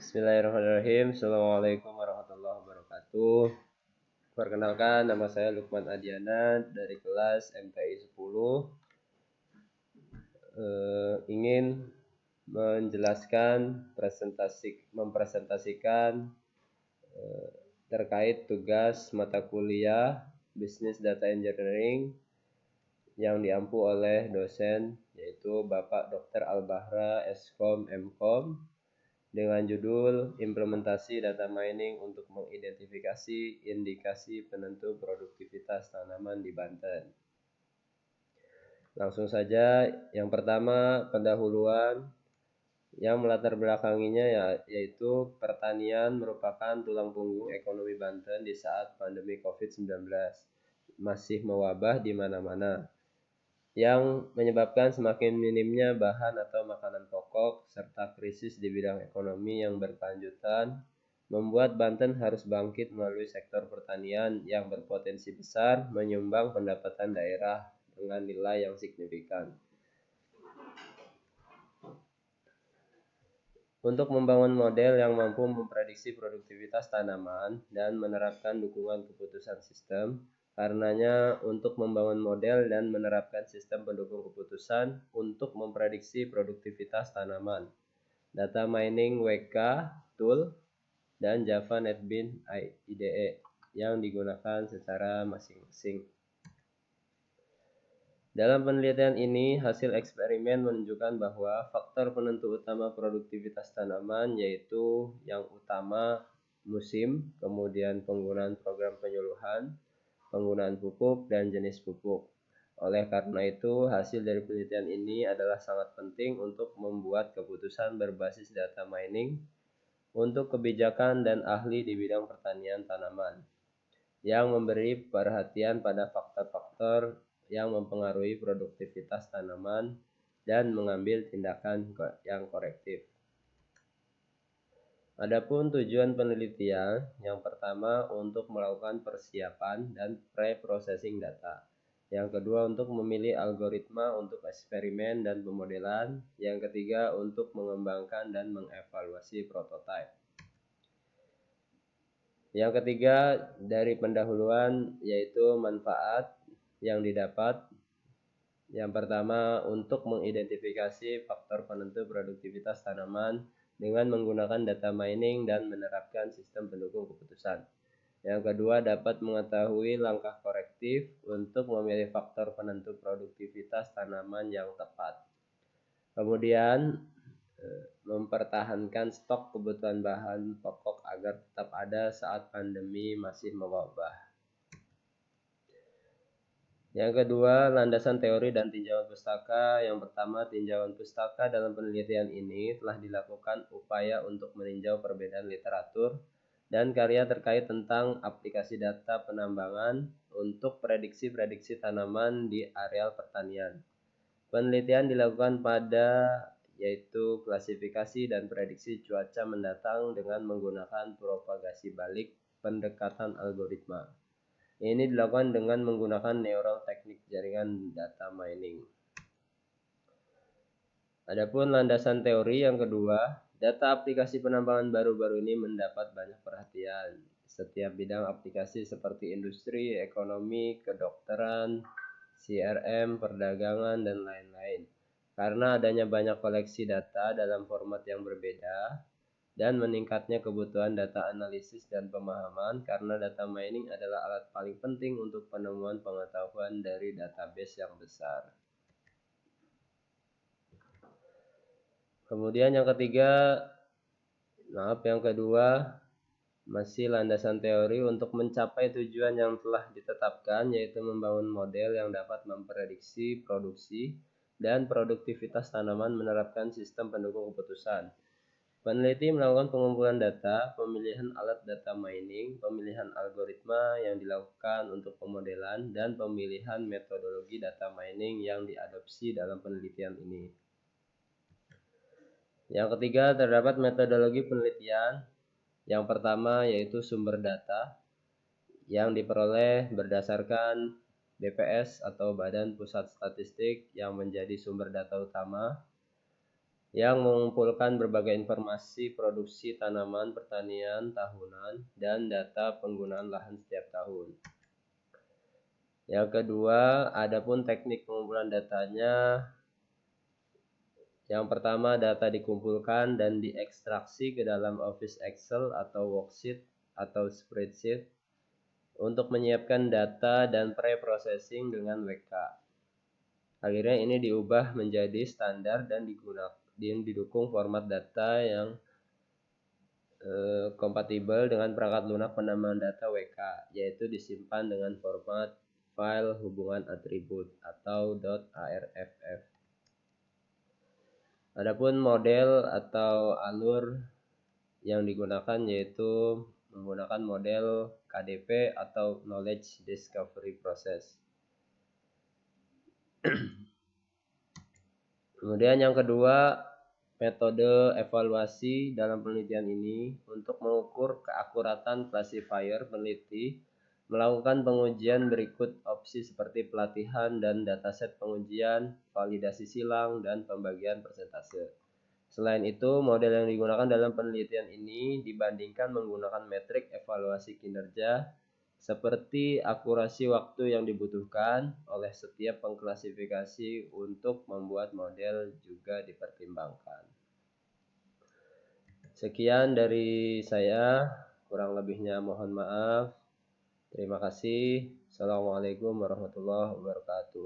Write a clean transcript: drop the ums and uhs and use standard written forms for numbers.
Bismillahirrahmanirrahim. Assalamualaikum warahmatullahi wabarakatuh. Perkenalkan, nama saya Lukman Adiana dari kelas MTI 10. Ingin mempresentasikan terkait tugas mata kuliah Business Data Engineering yang diampu oleh dosen yaitu Bapak Dr. Al-Bahra Eskom Mkom dengan judul Implementasi Data Mining untuk Mengidentifikasi Indikasi Penentu Produktivitas Tanaman di Banten. Langsung saja, yang pertama pendahuluan yang melatar belakanginya yaitu pertanian merupakan tulang punggung ekonomi Banten di saat pandemi COVID-19 masih mewabah di mana-mana, yang menyebabkan semakin minimnya bahan atau makanan pokok serta krisis di bidang ekonomi yang berkelanjutan membuat Banten harus bangkit melalui sektor pertanian yang berpotensi besar menyumbang pendapatan daerah dengan nilai yang signifikan. Untuk membangun model yang mampu memprediksi produktivitas tanaman dan menerapkan dukungan keputusan sistem, karenanya untuk membangun model dan menerapkan sistem pendukung keputusan untuk memprediksi produktivitas tanaman, Data Mining WK Tool dan Java NetBeans IDE yang digunakan secara masing-masing. Dalam penelitian ini, hasil eksperimen menunjukkan bahwa faktor penentu utama produktivitas tanaman yaitu yang utama musim, kemudian penggunaan program penyuluhan, penggunaan pupuk, dan jenis pupuk. Oleh karena itu, hasil dari penelitian ini adalah sangat penting untuk membuat keputusan berbasis data mining untuk kebijakan dan ahli di bidang pertanian tanaman, yang memberi perhatian pada faktor-faktor yang mempengaruhi produktivitas tanaman dan mengambil tindakan yang korektif. Adapun tujuan penelitian, yang pertama untuk melakukan persiapan dan pre-processing data. Yang kedua untuk memilih algoritma untuk eksperimen dan pemodelan. Yang ketiga untuk mengembangkan dan mengevaluasi prototipe. Yang ketiga dari pendahuluan yaitu manfaat yang didapat. Yang pertama untuk mengidentifikasi faktor penentu produktivitas tanaman dengan menggunakan data mining dan menerapkan sistem pendukung keputusan. Yang kedua dapat mengetahui langkah korektif untuk memilih faktor penentu produktivitas tanaman yang tepat. Kemudian mempertahankan stok kebutuhan bahan pokok agar tetap ada saat pandemi masih mewabah. Yang kedua, landasan teori dan tinjauan pustaka. Yang pertama, tinjauan pustaka dalam penelitian ini telah dilakukan upaya untuk meninjau perbedaan literatur dan karya terkait tentang aplikasi data penambangan untuk prediksi-prediksi tanaman di areal pertanian. Penelitian dilakukan pada yaitu klasifikasi dan prediksi cuaca mendatang dengan menggunakan propagasi balik pendekatan algoritma. Ini dilakukan dengan menggunakan neural teknik jaringan data mining. Adapun landasan teori yang kedua, data aplikasi penambangan baru-baru ini mendapat banyak perhatian. Setiap bidang aplikasi seperti industri, ekonomi, kedokteran, CRM, perdagangan, dan lain-lain. Karena adanya banyak koleksi data dalam format yang berbeda, dan meningkatnya kebutuhan data analisis dan pemahaman karena data mining adalah alat paling penting untuk penemuan pengetahuan dari database yang besar. Kemudian yang kedua masih landasan teori untuk mencapai tujuan yang telah ditetapkan, yaitu membangun model yang dapat memprediksi produksi dan produktivitas tanaman menerapkan sistem pendukung keputusan. Peneliti melakukan pengumpulan data, pemilihan alat data mining, pemilihan algoritma yang dilakukan untuk pemodelan, dan pemilihan metodologi data mining yang diadopsi dalam penelitian ini. Yang ketiga, terdapat metodologi penelitian. Yang pertama yaitu sumber data yang diperoleh berdasarkan BPS atau Badan Pusat Statistik yang menjadi sumber data utama. yang mengumpulkan berbagai informasi produksi tanaman pertanian tahunan dan data penggunaan lahan setiap tahun. Yang kedua, adapun teknik pengumpulan datanya. Yang pertama, data dikumpulkan dan diekstraksi ke dalam Office Excel atau worksheet atau spreadsheet untuk menyiapkan data dan pre-processing dengan WK. Akhirnya ini diubah menjadi standar dan didukung format data yang kompatibel dengan perangkat lunak penambahan data WK, yaitu disimpan dengan format file hubungan atribut atau .arff. Adapun model atau alur yang digunakan yaitu menggunakan model KDP atau Knowledge Discovery Process. Kemudian yang kedua, metode evaluasi dalam penelitian ini untuk mengukur keakuratan classifier peneliti melakukan pengujian berikut opsi seperti pelatihan dan dataset pengujian, validasi silang, dan pembagian persentase. Selain itu, model yang digunakan dalam penelitian ini dibandingkan menggunakan metrik evaluasi kinerja seperti akurasi waktu yang dibutuhkan oleh setiap pengklasifikasi untuk membuat model juga dipertimbangkan. Sekian dari saya, kurang lebihnya mohon maaf. Terima kasih. Assalamualaikum warahmatullahi wabarakatuh.